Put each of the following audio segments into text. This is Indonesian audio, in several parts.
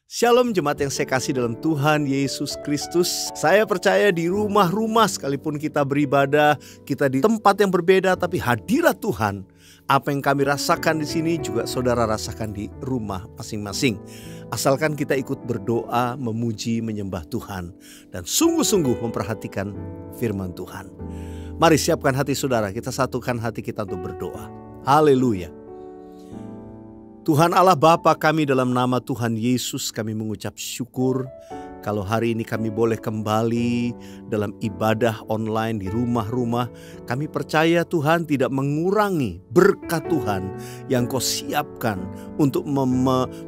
Shalom jemaat yang saya kasih dalam Tuhan Yesus Kristus. Saya percaya di rumah-rumah sekalipun kita beribadah, kita di tempat yang berbeda, tapi hadirat Tuhan, apa yang kami rasakan di sini juga saudara rasakan di rumah masing-masing. Asalkan kita ikut berdoa, memuji, menyembah Tuhan, dan sungguh-sungguh memperhatikan firman Tuhan. Mari siapkan hati saudara, kita satukan hati kita untuk berdoa. Haleluya. Tuhan Allah Bapa kami, dalam nama Tuhan Yesus kami mengucap syukur kalau hari ini kami boleh kembali dalam ibadah online di rumah-rumah. Kami percaya Tuhan tidak mengurangi berkat Tuhan yang Kau siapkan untuk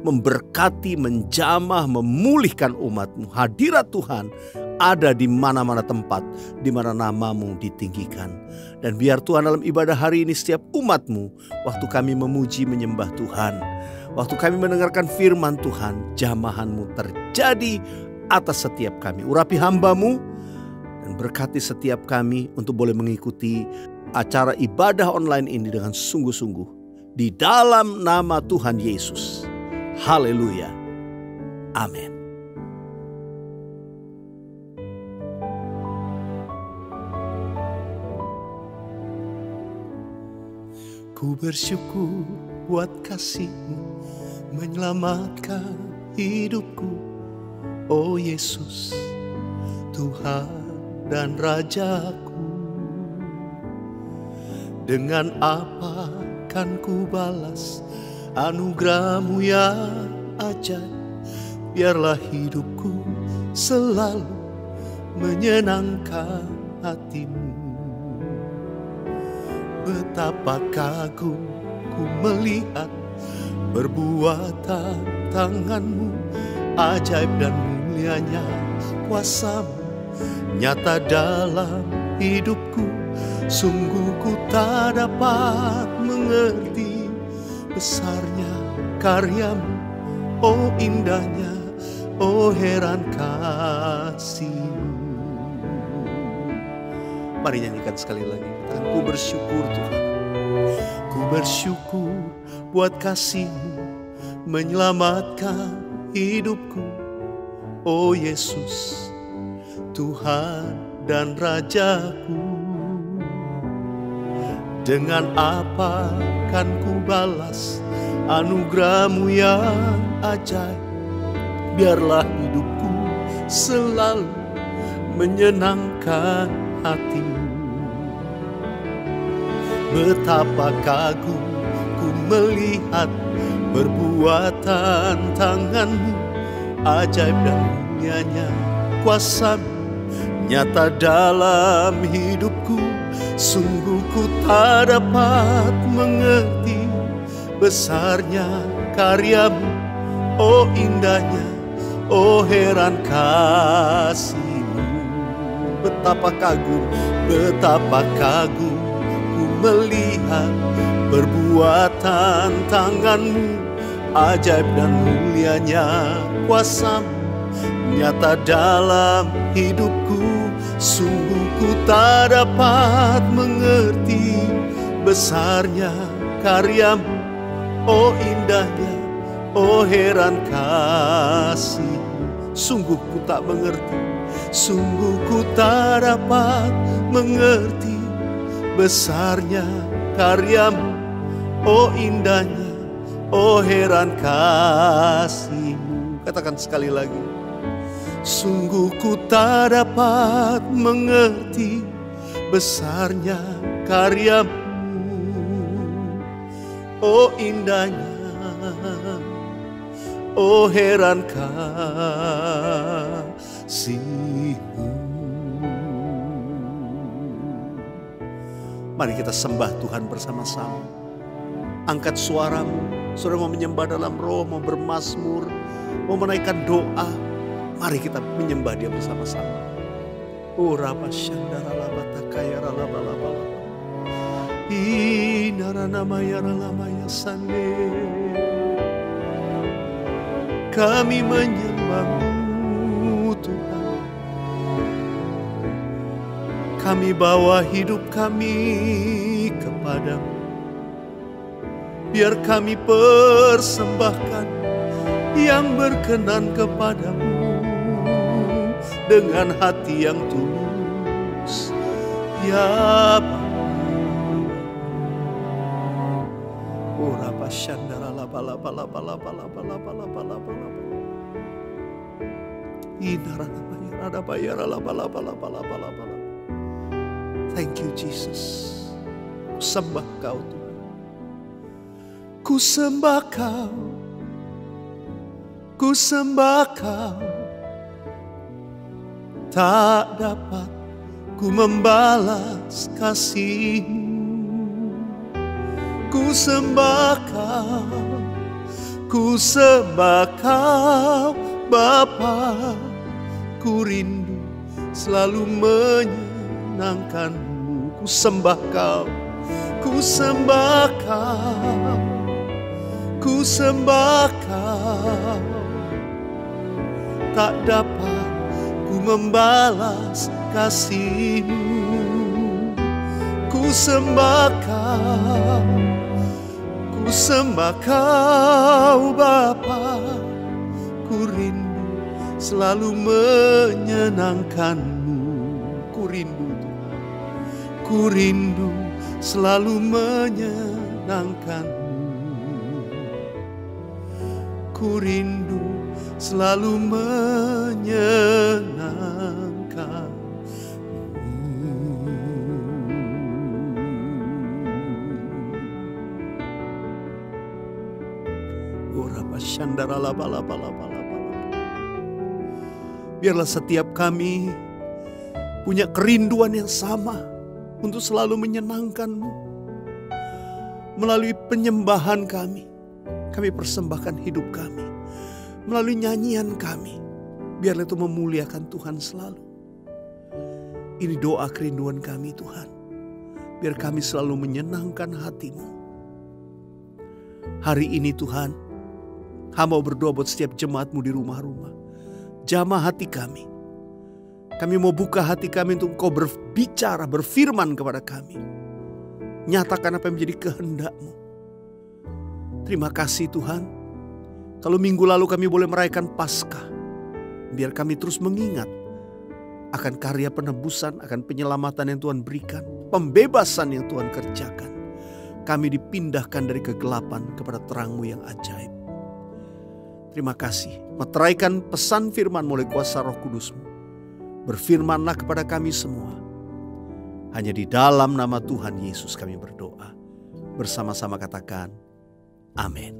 memberkati, menjamah, memulihkan umat-Mu. Hadirat Tuhan ada di mana-mana tempat di mana nama-Mu ditinggikan. Dan biar Tuhan dalam ibadah hari ini setiap umat-Mu, waktu kami memuji menyembah Tuhan, waktu kami mendengarkan firman Tuhan, jamahan-Mu terjadi atas setiap kami. Urapi hamba-Mu dan berkati setiap kami untuk boleh mengikuti acara ibadah online ini dengan sungguh-sungguh. Di dalam nama Tuhan Yesus. Haleluya. Amin. Ku bersyukur buat kasih-Mu menyelamatkan hidupku. Oh Yesus, Tuhan dan Rajaku. Dengan apa kan ku balas anugerah-Mu yang ajaib? Biarlah hidupku selalu menyenangkan hati-Mu. Betapa kagum ku melihat perbuatan tangan-Mu, ajaib dan mulianya kuasa-Mu nyata dalam hidupku. Sungguh ku tak dapat mengerti besarnya karya-Mu, oh indahnya, oh heran kasih-Mu. Mari nyanyikan sekali lagi. Ku bersyukur Tuhan, ku bersyukur buat kasih-Mu menyelamatkan hidupku. Oh Yesus, Tuhan dan Rajaku. Dengan apa kan ku balas anugerah-Mu yang ajaib? Biarlah hidupku selalu menyenangkan hati-Mu. Betapa kagum ku melihat perbuatan tangan-Mu, ajaib dan mulianya kuasa-Mu nyata dalam hidupku. Sungguh ku tak dapat mengerti besarnya karya-Mu, oh indahnya, oh heran kasih-Mu. Betapa kagum melihat perbuatan tangan-Mu, ajaib dan mulianya kuasa-Mu nyata dalam hidupku. Sungguh ku tak dapat mengerti besarnya karya-Mu, oh indahnya, oh heran kasih-Mu. Sungguh ku tak mengerti, sungguh ku tak dapat mengerti besarnya karya-Mu, oh indahnya, oh heran kasih-Mu. Katakan sekali lagi. Sungguh ku tak dapat mengerti besarnya karya-Mu, oh indahnya, oh heran kasih-Mu. Mari kita sembah Tuhan bersama-sama. Angkat suaramu, saudara mau menyembah dalam roh, mau bermazmur, mau menaikkan doa. Mari kita menyembah Dia bersama-sama. Oh Rapa Shandara Labata Kaya Ralaba Laba Laba. Inara Namaya Ralamaya Sande. Kami menyembah-Mu Tuhan. Kami bawa hidup kami kepadamu. Biar kami persembahkan yang berkenan kepadamu dengan hati yang tulus, ya Bapa. Ora pashandara lapa lapa lapa lapa lapa lapa lapa lapa lapa. Inara ada bayar lapa lapa lapa lapa lapa. Thank you Jesus. Ku sembah Kau Tuhan. Ku sembah Kau. Ku sembah Kau. Tak dapat ku membalas kasih-Mu. Ku sembah Kau. Ku sembah Kau Bapa. Ku rindu selalu menyenangkan-Mu. Ku sembah Kau. Ku sembah Kau. Ku sembah Kau. Tak dapat ku membalas kasih-Mu. Ku sembah Kau. Ku sembah Kau Bapa. Ku rindu selalu menyenangkan-Mu. Ku rindu, ku rindu selalu menyenangkan-Mu. Ku rindu selalu menyenangkan-Mu. Biarlah setiap kami punya kerinduan yang sama untuk selalu menyenangkan-Mu. Melalui penyembahan kami persembahkan hidup kami. Melalui nyanyian kami, biarlah itu memuliakan Tuhan selalu. Ini doa kerinduan kami Tuhan. Biar kami selalu menyenangkan hati-Mu. Hari ini Tuhan, hamba berdoa buat setiap jemaat-Mu di rumah-rumah. Jamah hati kami. Kami mau buka hati kami untuk Engkau berbicara, berfirman kepada kami. Nyatakan apa yang menjadi kehendak-Mu. Terima kasih Tuhan. Kalau minggu lalu kami boleh merayakan Paskah, biar kami terus mengingat akan karya penebusan, akan penyelamatan yang Tuhan berikan, pembebasan yang Tuhan kerjakan. Kami dipindahkan dari kegelapan kepada terang-Mu yang ajaib. Terima kasih. Meteraikan pesan firman oleh kuasa Roh Kudus-Mu. Berfirmanlah kepada kami semua. Hanya di dalam nama Tuhan Yesus kami berdoa. Bersama-sama katakan, amin.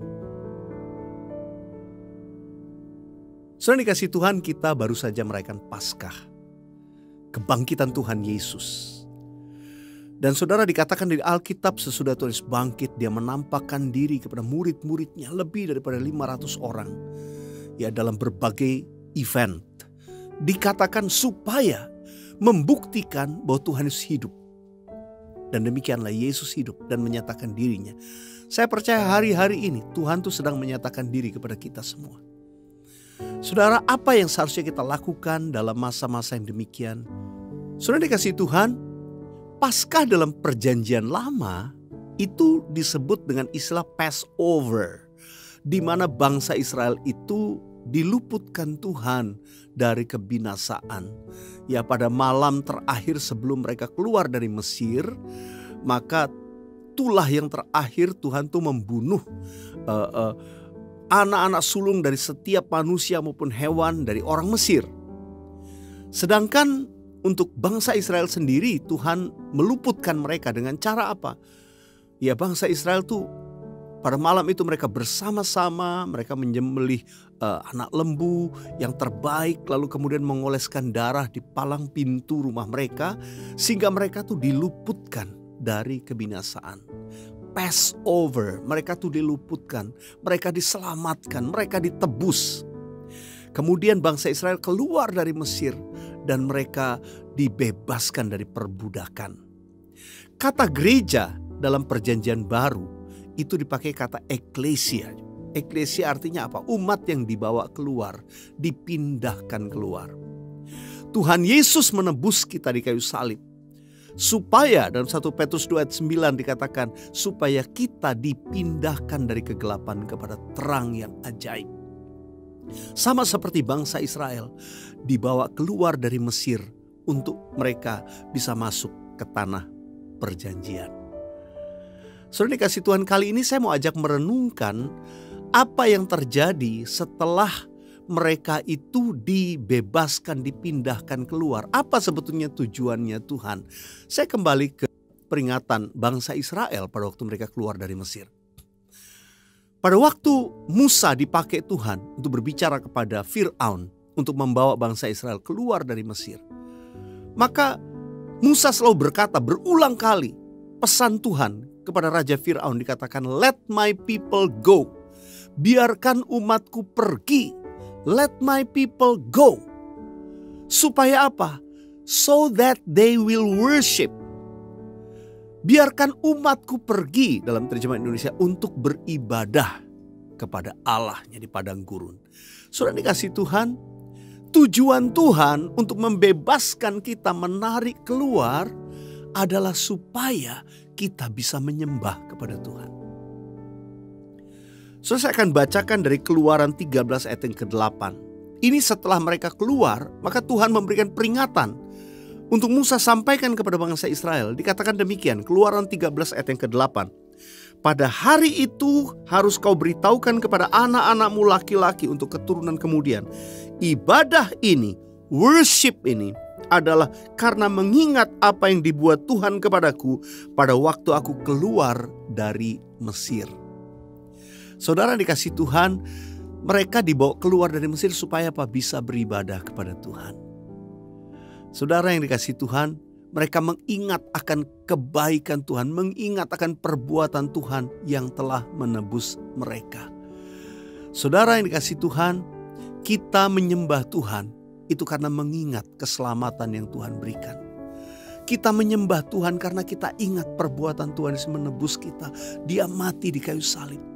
Saudara dikasih Tuhan, kita baru saja merayakan Paskah, kebangkitan Tuhan Yesus. Dan saudara, dikatakan di Alkitab sesudah Tuhan Yesus bangkit, Dia menampakkan diri kepada murid-muridnya lebih daripada 500 orang. Ya, dalam berbagai event. Dikatakan supaya membuktikan bahwa Tuhan Yesus hidup. Dan demikianlah Yesus hidup dan menyatakan dirinya. Saya percaya hari-hari ini Tuhan tuh sedang menyatakan diri kepada kita semua. Saudara, apa yang seharusnya kita lakukan dalam masa-masa yang demikian? Saudara dikasih Tuhan, Paskah dalam perjanjian lama itu disebut dengan istilah Passover, di mana bangsa Israel itu diluputkan Tuhan dari kebinasaan. Ya, pada malam terakhir sebelum mereka keluar dari Mesir, maka itulah yang terakhir Tuhan tuh membunuh anak-anak sulung dari setiap manusia maupun hewan dari orang Mesir. Sedangkan untuk bangsa Israel sendiri, Tuhan meluputkan mereka dengan cara apa? Ya, bangsa Israel tuh pada malam itu mereka bersama-sama, mereka menyembelih anak lembu yang terbaik, lalu kemudian mengoleskan darah di palang pintu rumah mereka, sehingga mereka tuh diluputkan dari kebinasaan. Passover, mereka tuh diluputkan, mereka diselamatkan, mereka ditebus. Kemudian bangsa Israel keluar dari Mesir dan mereka dibebaskan dari perbudakan. Kata gereja dalam perjanjian baru itu dipakai kata eklesia. Eklesia artinya apa? Umat yang dibawa keluar, dipindahkan keluar. Tuhan Yesus menebus kita di kayu salib. Supaya dalam 1 Petrus 2 ayat 9 dikatakan, supaya kita dipindahkan dari kegelapan kepada terang yang ajaib. Sama seperti bangsa Israel dibawa keluar dari Mesir untuk mereka bisa masuk ke tanah perjanjian. Saudara dikasih Tuhan, kali ini saya mau ajak merenungkan apa yang terjadi setelah mereka itu dibebaskan, dipindahkan keluar. Apa sebetulnya tujuannya Tuhan? Saya kembali ke peringatan bangsa Israel pada waktu mereka keluar dari Mesir. Pada waktu Musa dipakai Tuhan untuk berbicara kepada Fir'aun untuk membawa bangsa Israel keluar dari Mesir, maka Musa selalu berkata berulang kali pesan Tuhan kepada Raja Fir'aun, dikatakan, "Let my people go." Biarkan umatku pergi. Let my people go. Supaya apa? So that they will worship. Biarkan umatku pergi, dalam terjemahan Indonesia, untuk beribadah kepada Allahnya di padang gurun. Saudara dikasih Tuhan, tujuan Tuhan untuk membebaskan kita, menarik keluar, adalah supaya kita bisa menyembah kepada Tuhan. Saudara, saya akan bacakan dari Keluaran 13 ayat yang ke-8. Ini setelah mereka keluar, maka Tuhan memberikan peringatan untuk Musa sampaikan kepada bangsa Israel. Dikatakan demikian, Keluaran 13 ayat yang ke-8. "Pada hari itu harus kau beritahukan kepada anak-anakmu laki-laki untuk keturunan kemudian. Ibadah ini, worship ini adalah karena mengingat apa yang dibuat Tuhan kepadaku pada waktu aku keluar dari Mesir." Saudara dikasih Tuhan, mereka dibawa keluar dari Mesir supaya apa? Bisa beribadah kepada Tuhan. Saudara yang dikasih Tuhan, mereka mengingat akan kebaikan Tuhan, mengingat akan perbuatan Tuhan yang telah menebus mereka. Saudara yang dikasih Tuhan, kita menyembah Tuhan itu karena mengingat keselamatan yang Tuhan berikan. Kita menyembah Tuhan karena kita ingat perbuatan Tuhan yang menebus kita. Dia mati di kayu salib.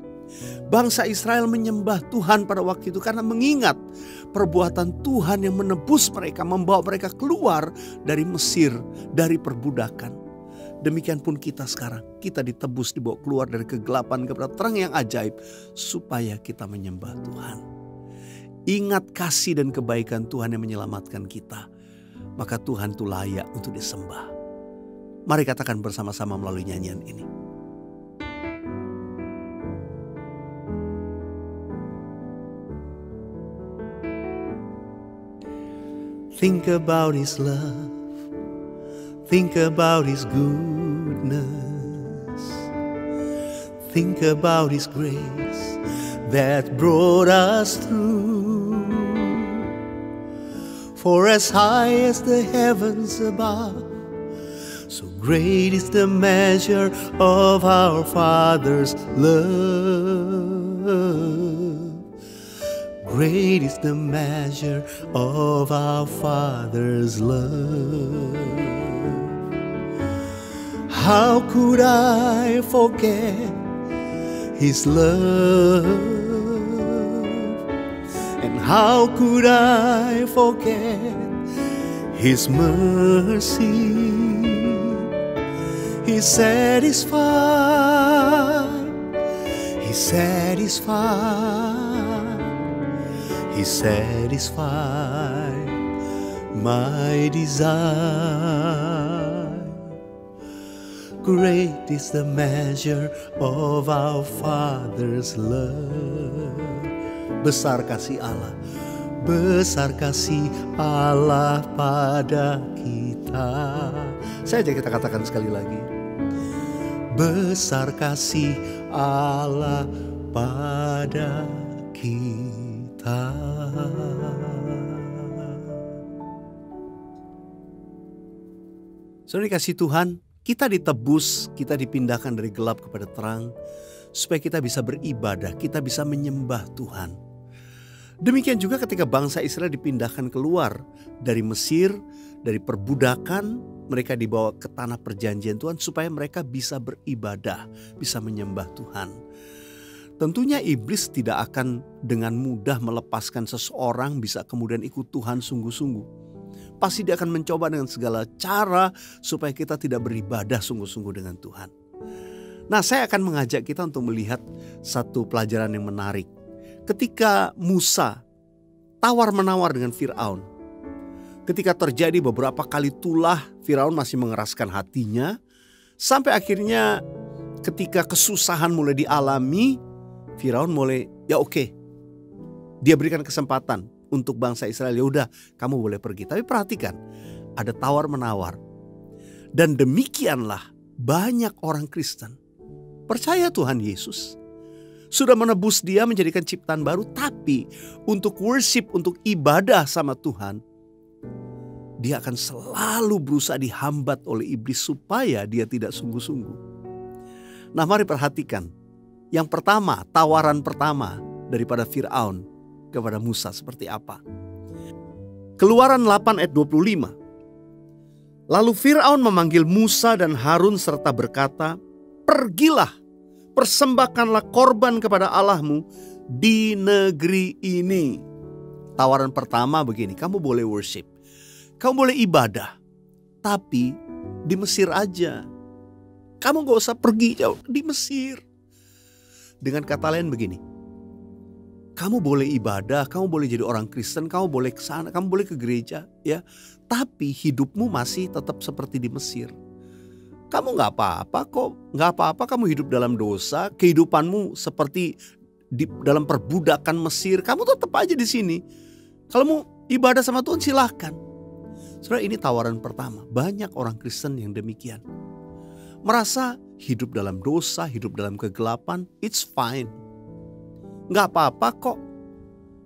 Bangsa Israel menyembah Tuhan pada waktu itu karena mengingat perbuatan Tuhan yang menebus mereka, membawa mereka keluar dari Mesir, dari perbudakan. Demikian pun kita sekarang, kita ditebus, dibawa keluar dari kegelapan kepada terang yang ajaib, supaya kita menyembah Tuhan. Ingat kasih dan kebaikan Tuhan yang menyelamatkan kita, maka Tuhan itu layak untuk disembah. Mari katakan bersama-sama melalui nyanyian ini. Think about His love, think about His goodness, think about His grace that brought us through. For as high as the heavens above, so great is the measure of our Father's love. Great is the measure of our Father's love. How could I forget His love? And how could I forget His mercy? He's satisfied, He's satisfied. He satisfied my desire. Great is the measure of our Father's love. Besar kasih Allah, besar kasih Allah pada kita. Saya ajak kita katakan sekali lagi. Besar kasih Allah pada kita. Saudara dikasih Tuhan, kita ditebus, kita dipindahkan dari gelap kepada terang, supaya kita bisa beribadah, kita bisa menyembah Tuhan. Demikian juga ketika bangsa Israel dipindahkan keluar dari Mesir, dari perbudakan, mereka dibawa ke tanah perjanjian Tuhan supaya mereka bisa beribadah, bisa menyembah Tuhan. Tentunya iblis tidak akan dengan mudah melepaskan seseorang bisa kemudian ikut Tuhan sungguh-sungguh. Pasti dia akan mencoba dengan segala cara supaya kita tidak beribadah sungguh-sungguh dengan Tuhan. Nah, saya akan mengajak kita untuk melihat satu pelajaran yang menarik. Ketika Musa tawar-menawar dengan Firaun. Ketika terjadi beberapa kali tulah, Firaun masih mengeraskan hatinya. Sampai akhirnya ketika kesusahan mulai dialami, Firaun mulai, ya oke. Dia berikan kesempatan untuk bangsa Israel, ya udah kamu boleh pergi. Tapi perhatikan, ada tawar-menawar. Dan demikianlah banyak orang Kristen percaya Tuhan Yesus. Sudah menebus dia, menjadikan ciptaan baru. Tapi untuk worship, untuk ibadah sama Tuhan, dia akan selalu berusaha dihambat oleh iblis supaya dia tidak sungguh-sungguh. Nah, mari perhatikan. Yang pertama, tawaran pertama daripada Firaun kepada Musa seperti apa. Keluaran 8 ayat 25. Lalu Firaun memanggil Musa dan Harun serta berkata, "Pergilah, persembahkanlah korban kepada Allahmu di negeri ini." Tawaran pertama begini, kamu boleh worship, kamu boleh ibadah, tapi di Mesir aja. Kamu gak usah pergi jauh, di Mesir. Dengan kata lain begini, kamu boleh ibadah, kamu boleh jadi orang Kristen, kamu boleh ke sana, kamu boleh ke gereja, ya. Tapi hidupmu masih tetap seperti di Mesir. Kamu gak apa-apa kok, gak apa-apa kamu hidup dalam dosa, kehidupanmu seperti dalam perbudakan Mesir, kamu tetap aja di sini. Kalau mau ibadah sama Tuhan silahkan. Saudara, ini tawaran pertama. Banyak orang Kristen yang demikian. Merasa hidup dalam dosa, hidup dalam kegelapan, it's fine. Gak apa-apa kok.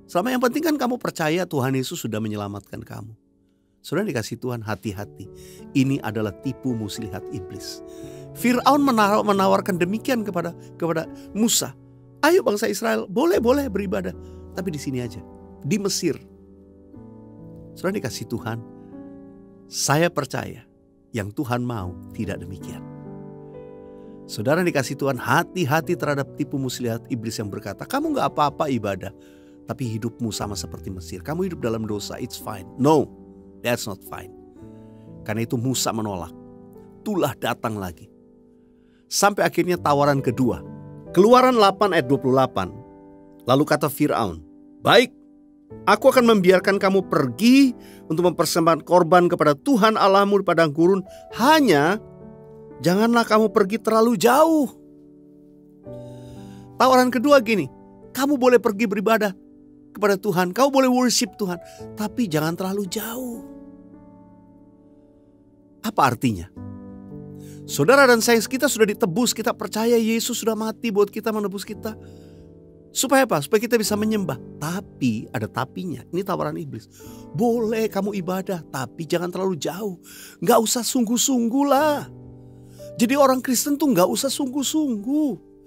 Selama yang penting kan kamu percaya Tuhan Yesus sudah menyelamatkan kamu. Saudara dikasih Tuhan, hati-hati. Ini adalah tipu muslihat iblis. Firaun menawarkan demikian kepada Musa. Ayo bangsa Israel, boleh beribadah. Tapi di sini aja, di Mesir. Saudara dikasih Tuhan, saya percaya yang Tuhan mau tidak demikian. Saudara dikasih Tuhan, hati-hati terhadap tipu muslihat iblis yang berkata, kamu gak apa-apa ibadah, tapi hidupmu sama seperti Mesir. Kamu hidup dalam dosa, it's fine. No, that's not fine. Karena itu Musa menolak. Tulah datang lagi. Sampai akhirnya tawaran kedua. Keluaran 8 ayat 28. Lalu kata Firaun, baik, aku akan membiarkan kamu pergi untuk mempersembahkan korban kepada Tuhan Allahmu di padang gurun. Hanya janganlah kamu pergi terlalu jauh. Tawaran kedua gini, kamu boleh pergi beribadah kepada Tuhan, kamu boleh worship Tuhan, tapi jangan terlalu jauh. Apa artinya? Saudara dan saya, kita sudah ditebus, kita percaya Yesus sudah mati buat kita, menebus kita. Supaya apa? Supaya kita bisa menyembah. Tapi ada tapinya, ini tawaran iblis. Boleh kamu ibadah, tapi jangan terlalu jauh. Gak usah sungguh-sungguh lah. Jadi orang Kristen tuh gak usah sungguh-sungguh.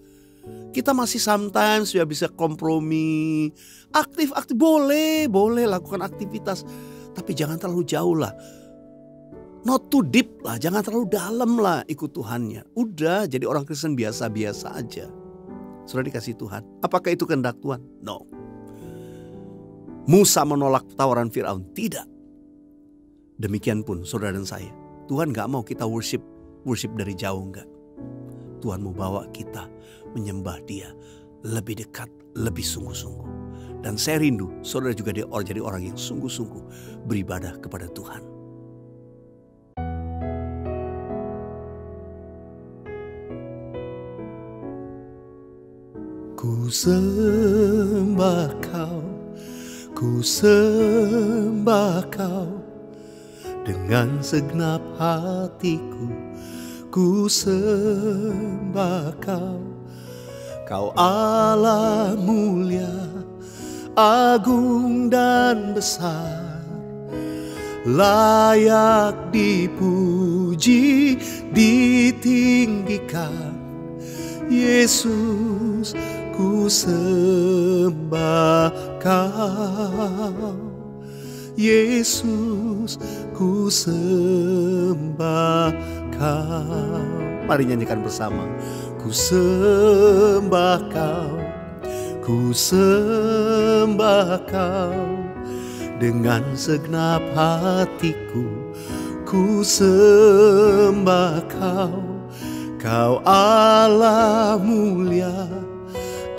Kita masih sometimes ya bisa kompromi. Aktif, boleh lakukan aktivitas. Tapi jangan terlalu jauh lah. Not too deep lah, jangan terlalu dalam lah ikut Tuhannya. Udah jadi orang Kristen biasa-biasa aja. Sudah dikasih Tuhan. Apakah itu kehendak Tuhan? No. Musa menolak tawaran Firaun. Tidak. Demikian pun saudara dan saya. Tuhan gak mau kita worship dari jauh, enggak. Tuhan mau bawa kita menyembah Dia lebih dekat, lebih sungguh-sungguh. Dan saya rindu saudara juga jadi orang yang sungguh-sungguh beribadah kepada Tuhan. Ku sembah Kau, ku sembah Kau, dengan segenap hatiku. Ku sembah Kau, Kau Allah mulia, agung dan besar, layak dipuji, ditinggikan. Yesus, ku sembah Kau. Yesus, ku sembah Kau. Mari nyanyikan bersama. Ku sembah Kau, ku sembah Kau, dengan segenap hatiku. Ku sembah Kau, Kau Allah mulia,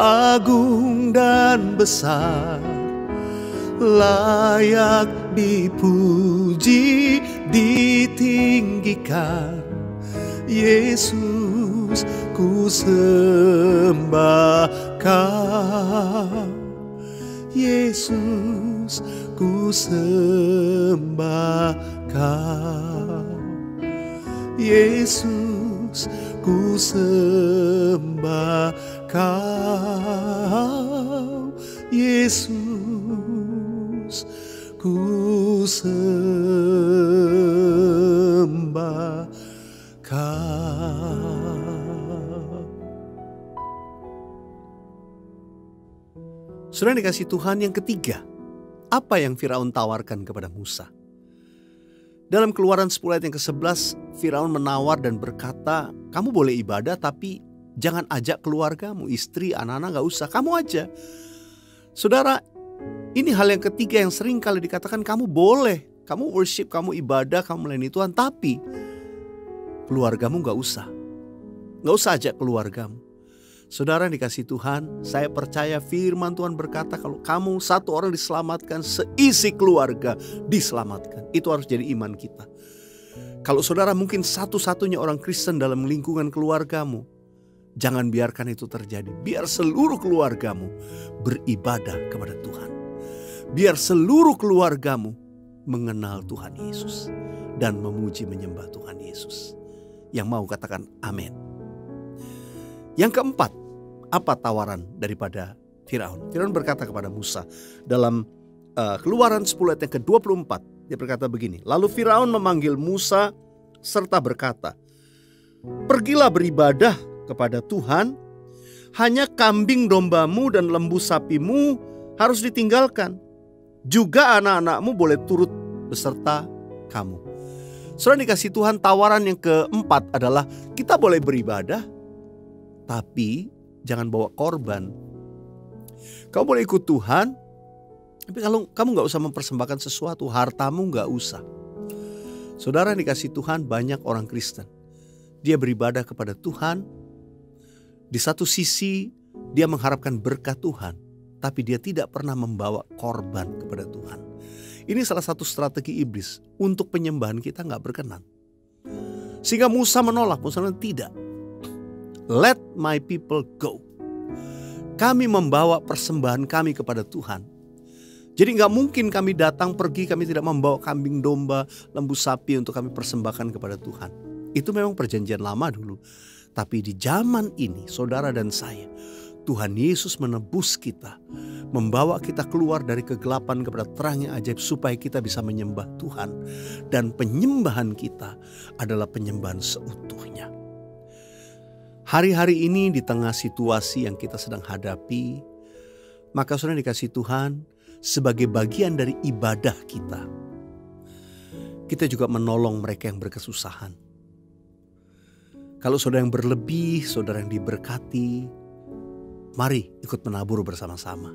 agung dan besar, layak dipuji, ditinggikan. Yesus, ku sembah Kau. Yesus, ku sembah Kau. Yesus, ku sembah Kau. Yesus, ku sembah Kau. Saudara dikasih Tuhan, yang ketiga, apa yang Firaun tawarkan kepada Musa? Dalam Keluaran 10 ayat yang ke-11, Firaun menawar dan berkata, kamu boleh ibadah tapi jangan ajak keluargamu, istri, anak-anak gak usah, kamu aja. Saudara, ini hal yang ketiga yang sering kali dikatakan, kamu boleh, kamu worship, kamu ibadah, kamu melayani Tuhan, tapi keluargamu gak usah ajak keluargamu. Saudara dikasih Tuhan, saya percaya firman Tuhan berkata kalau kamu satu orang diselamatkan, seisi keluarga diselamatkan. Itu harus jadi iman kita. Kalau saudara mungkin satu-satunya orang Kristen dalam lingkungan keluargamu, jangan biarkan itu terjadi. Biar seluruh keluargamu beribadah kepada Tuhan. Biar seluruh keluargamu mengenal Tuhan Yesus dan memuji menyembah Tuhan Yesus. Yang mau katakan amin. Yang keempat, apa tawaran daripada Firaun? Firaun berkata kepada Musa dalam Keluaran 10 ayat yang ke-24. Dia berkata begini, lalu Firaun memanggil Musa serta berkata, pergilah beribadah kepada Tuhan, hanya kambing dombamu dan lembu sapimu harus ditinggalkan. Juga anak-anakmu boleh turut beserta kamu. Saudara dikasih Tuhan, tawaran yang keempat adalah kita boleh beribadah, tapi jangan bawa korban. Kamu boleh ikut Tuhan, tapi kalau kamu gak usah mempersembahkan sesuatu, hartamu gak usah. Saudara dikasih Tuhan, banyak orang Kristen, dia beribadah kepada Tuhan. Di satu sisi dia mengharapkan berkat Tuhan, tapi dia tidak pernah membawa korban kepada Tuhan. Ini salah satu strategi iblis untuk penyembahan kita gak berkenan. Sehingga Musa menolak, Musa bilang tidak. Let my people go. Kami membawa persembahan kami kepada Tuhan. Jadi gak mungkin kami datang pergi, kami tidak membawa kambing domba, lembu sapi untuk kami persembahkan kepada Tuhan. Itu memang perjanjian lama dulu. Tapi di zaman ini, saudara dan saya, Tuhan Yesus menebus kita, membawa kita keluar dari kegelapan kepada terang yang ajaib supaya kita bisa menyembah Tuhan. Dan penyembahan kita adalah penyembahan seutuhnya. Hari-hari ini di tengah situasi yang kita sedang hadapi, maka saudara dikasih Tuhan, sebagai bagian dari ibadah kita, kita juga menolong mereka yang berkesusahan. Kalau saudara yang berlebih, saudara yang diberkati, mari ikut menabur bersama-sama.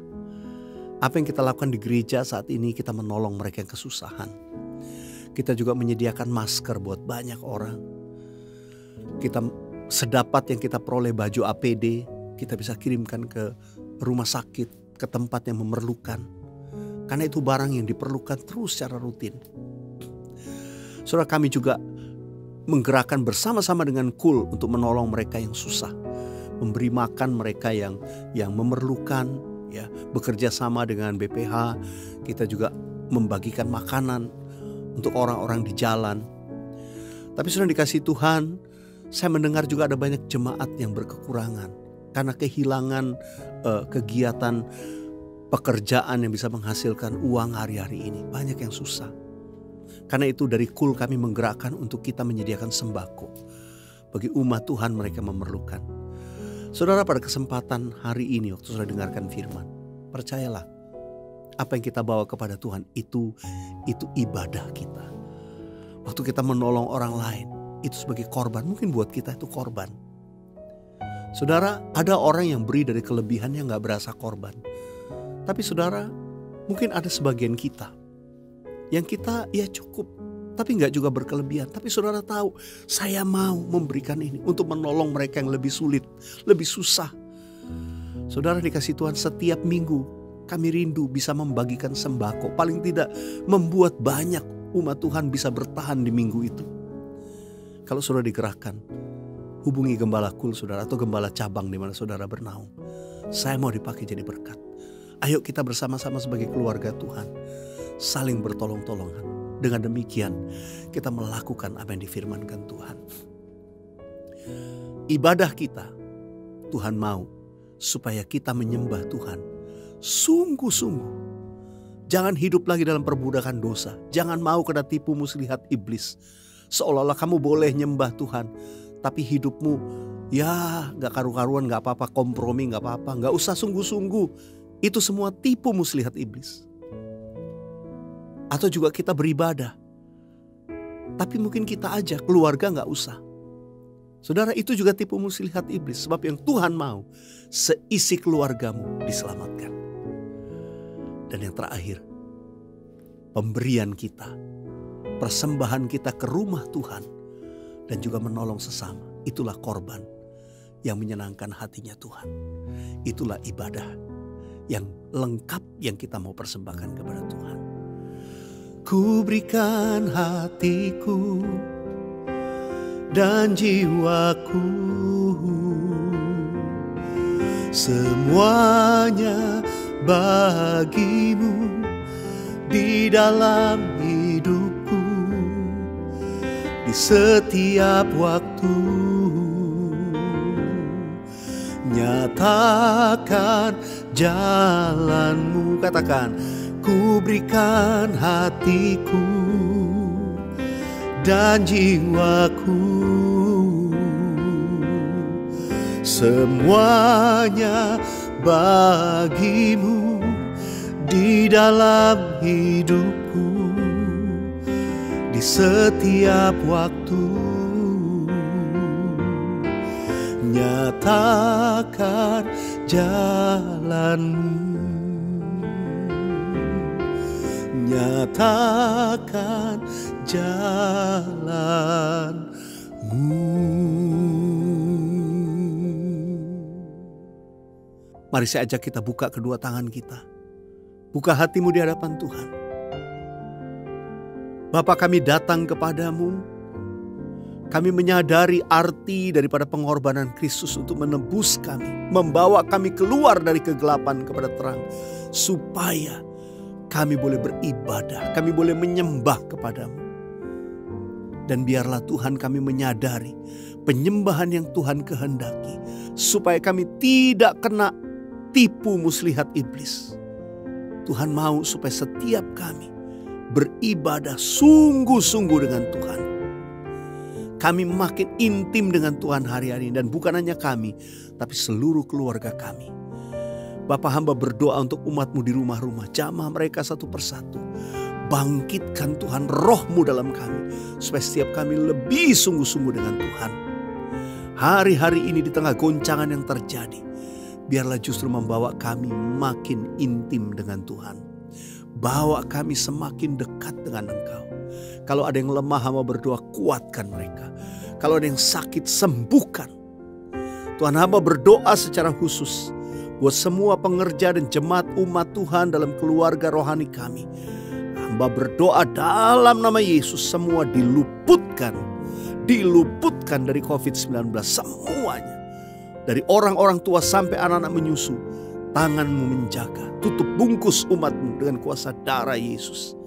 Apa yang kita lakukan di gereja saat ini, kita menolong mereka yang kesusahan. Kita juga menyediakan masker buat banyak orang. Kita sedapat yang kita peroleh baju APD, kita bisa kirimkan ke rumah sakit, ke tempat yang memerlukan. Karena itu barang yang diperlukan terus secara rutin. Saudara, kami juga menggerakkan bersama-sama dengan KUL untuk menolong mereka yang susah. Memberi makan mereka yang memerlukan, ya, bekerja sama dengan BPH. Kita juga membagikan makanan untuk orang-orang di jalan. Tapi sudah dikasih Tuhan, saya mendengar juga ada banyak jemaat yang berkekurangan karena kehilangan kegiatan pekerjaan yang bisa menghasilkan uang hari-hari ini. Banyak yang susah. Karena itu dari KUL kami menggerakkan untuk kita menyediakan sembako bagi umat Tuhan mereka memerlukan. Saudara, pada kesempatan hari ini waktu saudara dengarkan firman, percayalah apa yang kita bawa kepada Tuhan itu ibadah kita. Waktu kita menolong orang lain, itu sebagai korban. Mungkin buat kita itu korban. Saudara, ada orang yang beri dari kelebihannya gak berasa korban. Tapi saudara, mungkin ada sebagian kita yang kita ya cukup, tapi gak juga berkelebihan. Tapi saudara tahu, saya mau memberikan ini untuk menolong mereka yang lebih sulit, lebih susah. Saudara dikasih Tuhan, setiap minggu Kami rindu bisa membagikan sembako, paling tidak membuat banyak umat Tuhan bisa bertahan di minggu itu. Kalau saudara digerakkan, hubungi gembala kul saudara atau gembala cabang di mana saudara bernaung. Saya mau dipakai jadi berkat. Ayo kita bersama-sama sebagai keluarga Tuhan saling bertolong-tolongan. Dengan demikian kita melakukan apa yang difirmankan Tuhan. Ibadah kita, Tuhan mau supaya kita menyembah Tuhan sungguh-sungguh. Jangan hidup lagi dalam perbudakan dosa. Jangan mau kena tipu muslihat iblis. Seolah-olah kamu boleh nyembah Tuhan, tapi hidupmu ya gak karu-karuan, gak apa-apa, kompromi gak apa-apa. Gak usah sungguh-sungguh. Itu semua tipu muslihat iblis. Atau juga kita beribadah, tapi mungkin kita aja, keluarga gak usah. Saudara, itu juga tipu muslihat iblis. Sebab yang Tuhan mau, seisi keluargamu diselamatkan. Dan yang terakhir, pemberian kita, persembahan kita ke rumah Tuhan, dan juga menolong sesama. Itulah korban yang menyenangkan hatinya Tuhan. Itulah ibadah yang lengkap yang kita mau persembahkan kepada Tuhan. Ku berikan hatiku dan jiwaku, semuanya bagimu di dalam hidupku, di setiap waktu. Nyatakan jalanmu, katakan, ku berikan hatiku dan jiwaku, semuanya bagimu di dalam hidupku, di setiap waktu. Nyatakan jalanmu, nyatakan jalanmu. Mari saya ajak kita buka kedua tangan kita. Buka hatimu di hadapan Tuhan. Bapa, kami datang kepadamu. Kami menyadari arti daripada pengorbanan Kristus untuk menebus kami. Membawa kami keluar dari kegelapan kepada terang. Supaya kami boleh beribadah, kami boleh menyembah kepadamu. Dan biarlah Tuhan kami menyadari penyembahan yang Tuhan kehendaki. Supaya kami tidak kena tipu muslihat iblis. Tuhan mau supaya setiap kami beribadah sungguh-sungguh dengan Tuhan. Kami makin intim dengan Tuhan hari-hari ini. Dan bukan hanya kami, tapi seluruh keluarga kami. Bapa, hamba berdoa untuk umatmu di rumah-rumah. Jamah mereka satu persatu. Bangkitkan Tuhan rohmu dalam kami. Supaya setiap kami lebih sungguh-sungguh dengan Tuhan. Hari-hari ini di tengah goncangan yang terjadi, biarlah justru membawa kami makin intim dengan Tuhan. Bawa kami semakin dekat dengan Engkau. Kalau ada yang lemah, hamba berdoa, kuatkan mereka. Kalau ada yang sakit, sembuhkan. Tuhan, hamba berdoa secara khusus buat semua pengerja dan jemaat umat Tuhan dalam keluarga rohani kami. Hamba berdoa dalam nama Yesus, semua diluputkan dari COVID-19 semuanya. Dari orang-orang tua sampai anak-anak menyusu, tanganmu menjaga, tutup bungkus umatmu dengan kuasa darah Yesus.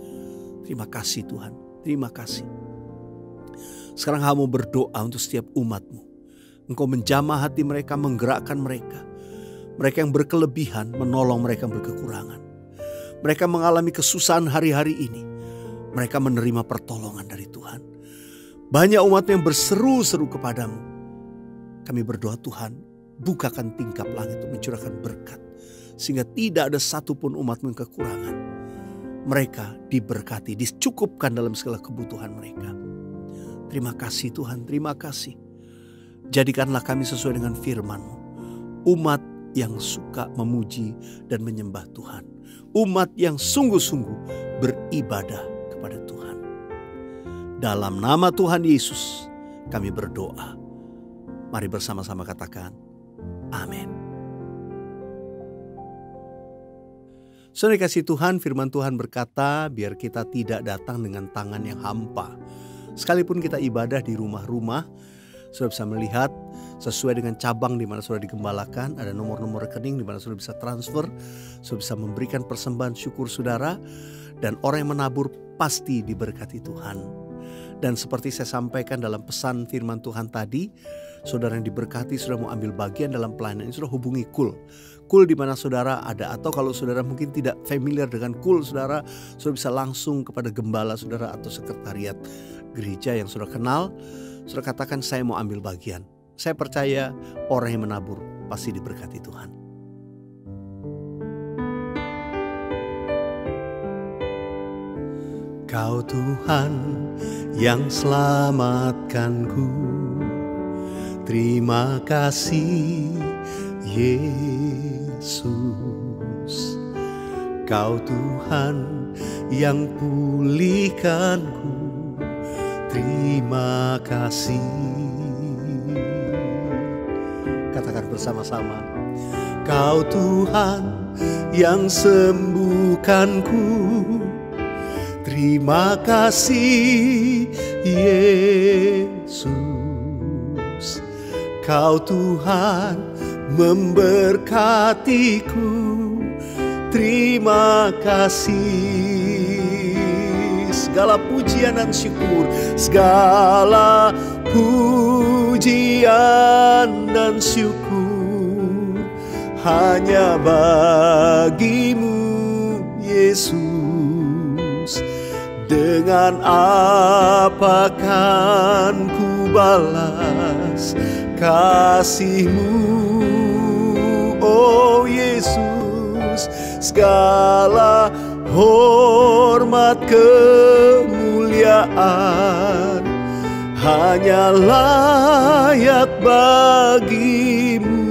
Terima kasih Tuhan, terima kasih. Sekarang hamba berdoa untuk setiap umatmu. Engkau menjamah hati mereka, menggerakkan mereka. Mereka yang berkelebihan, menolong mereka yang berkekurangan. Mereka mengalami kesusahan hari-hari ini. Mereka menerima pertolongan dari Tuhan. Banyak umat yang berseru-seru kepadamu. Kami berdoa Tuhan, bukakan tingkap langit untuk mencurahkan berkat. Sehingga tidak ada satupun umatmu yang kekurangan. Mereka diberkati, dicukupkan dalam segala kebutuhan mereka. Terima kasih Tuhan, terima kasih. Jadikanlah kami sesuai dengan firman-Mu. Umat yang suka memuji dan menyembah Tuhan. Umat yang sungguh-sungguh beribadah kepada Tuhan. Dalam nama Tuhan Yesus kami berdoa. Mari bersama-sama katakan, amin. Saudara kasih Tuhan, firman Tuhan berkata, biar kita tidak datang dengan tangan yang hampa. Sekalipun kita ibadah di rumah-rumah, saudara bisa melihat sesuai dengan cabang di mana saudara digembalakan, ada nomor-nomor rekening di mana saudara bisa transfer, saudara bisa memberikan persembahan syukur saudara, dan orang yang menabur pasti diberkati Tuhan. Dan seperti saya sampaikan dalam pesan firman Tuhan tadi, saudara yang diberkati, saudara mau ambil bagian dalam pelayanan ini, saudara hubungi Kul. Kul di mana saudara ada, atau kalau saudara mungkin tidak familiar dengan Kul saudara bisa langsung kepada gembala saudara atau sekretariat gereja yang saudara kenal. Saudara katakan, saya mau ambil bagian. Saya percaya orang yang menabur pasti diberkati Tuhan. Kau Tuhan yang selamatkanku, terima kasih Yesus. Kau Tuhan yang pulihkanku, terima kasih. Katakan bersama-sama. Kau Tuhan yang sembuhkanku, terima kasih Yesus. Kau Tuhan memberkatiku, terima kasih. Segala pujian dan syukur, segala pujian dan syukur hanya bagimu Yesus. Dengan apa kan ku balas kasih-Mu, oh Yesus. Segala hormat kemuliaan hanya layak bagimu.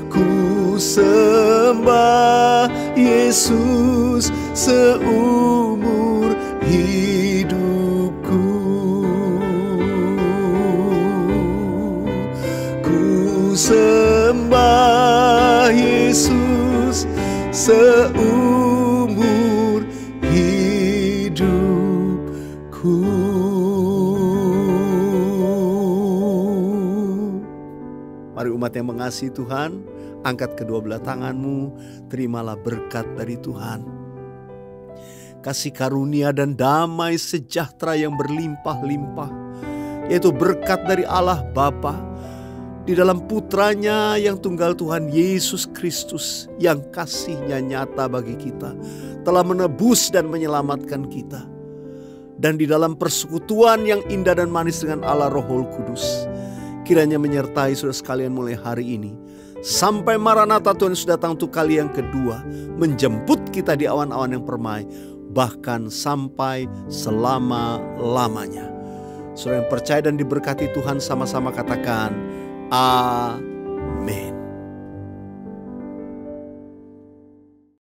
Ku sembah Yesus seumur hidupku. Ku sembah Yesus seumur hidupku. Mari umat yang mengasihi Tuhan, angkat kedua belah tanganmu, terimalah berkat dari Tuhan. Kasih karunia dan damai sejahtera yang berlimpah-limpah, yaitu berkat dari Allah Bapa di dalam putranya yang tunggal Tuhan Yesus Kristus, yang kasih-Nya nyata bagi kita, telah menebus dan menyelamatkan kita. Dan di dalam persekutuan yang indah dan manis dengan Allah Roh Kudus, kiranya menyertai saudara sekalian mulai hari ini sampai Maranatha Tuhan sudah datang untuk kali yang kedua, menjemput kita di awan-awan yang permai, bahkan sampai selama-lamanya. Saudara yang percaya dan diberkati Tuhan, sama-sama katakan amin.